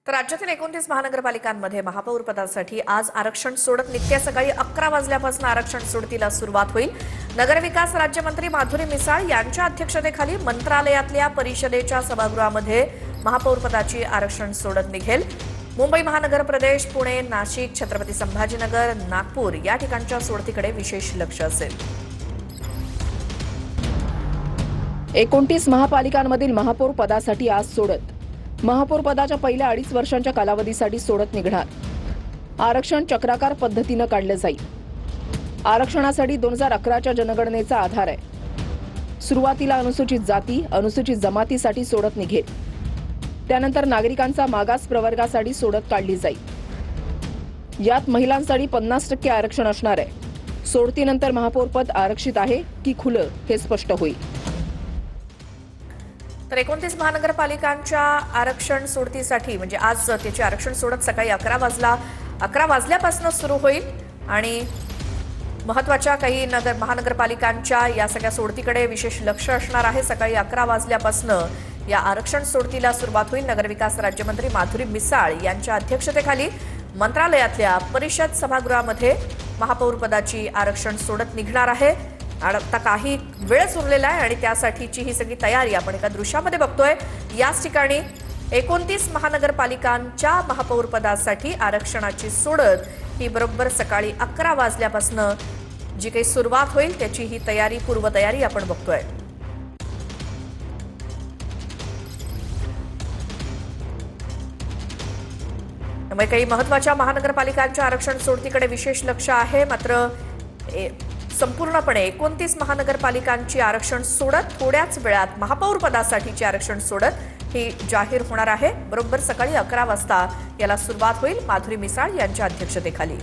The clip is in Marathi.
तर राज्यातील 29 महानगरपालिकांमध्ये महापौर पदासाठी आज आरक्षण सोडत नित्य सकाळी 11 वाजल्यापासून आरक्षण सोडतीला सुरुवात होईल। नगरविकास राज्यमंत्री माधुरी मिसाळ यांच्या अध्यक्षतेखाली मंत्रालयातल्या परिषदेच्या सभागृहामध्ये महापौर पदाची आरक्षण सोडत निघेल। मुंबई महानगर प्रदेश, पुणे, नाशिक, छत्रपती संभाजीनगर, नागपूर या ठिकाणच्या सोडतीकडे विशेष लक्ष असेल। 29 महापालिकांमधील महापौर पदासाठी आज सोडत महापौर पदाच्या पहिल्या 2.5 वर्षांच्या कालावधीसाठी सोडत निघणार। आरक्षण चक्राकार पद्धतीने काढले जाईल। आरक्षणासाठी 2011च्या जनगणनेचा आधार आहे। सुरुवातीला अनुसूचित जाती, अनुसूचित जमातीसाठी सोडत निघेल। त्यानंतर नागरिकांचा मागास प्रवर्गासाठी सोडत काढली जाईल। यात महिलांसाठी 50% आरक्षण असणार आहे। सोडतीनंतर महापौर पद आरक्षित आहे की खुलं हे स्पष्ट होईल। तर 29 महानगरपालिकांच्या आरक्षण सोडतीसाठी म्हणजे आज त्याचे आरक्षण सोडत सकाळी 11 वाजल्यापासून सुरू होईल आणि महत्त्वाच्या काही महानगरपालिकांच्या या सगळ्या सोडतीकडे विशेष लक्ष असणार आहे। सकाळी 11 वाजल्यापासून या आरक्षण सोडतीला सुरुवात होईल। नगरविकास राज्यमंत्री माधुरी मिसाळ यांच्या अध्यक्षतेखाली मंत्रालयातल्या परिषद सभागृहामध्ये महापौर पदाची आरक्षण सोडत निघणार आहे। आता काही वेळच उरलेला आहे आणि त्यासाठीची ही सगळी तयारी आपण एका दृश्यामध्ये बघतोय। याच ठिकाणी 29 महानगरपालिकांच्या महापौर पदासाठी आरक्षणाची सोडत ही बरोबर सकाळी 11 वाजल्यापासून जी काही सुरुवात होईल त्याची ही तयारी, पूर्वतयारी आपण बघतोय। त्यामुळे काही महत्त्वाच्या महानगरपालिकांच्या आरक्षण सोडतीकडे विशेष लक्ष आहे। मात्र संपूर्णपणे 29 महानगरपालिकांची आरक्षण सोडत थोड्याच वेळात महापौर पदासाठीची आरक्षण सोडत ही जाहीर होणार आहे। बरोबर सकाळी 11 वाजता याला सुरुवात होईल माधुरी मिसाळ यांच्या अध्यक्षतेखाली।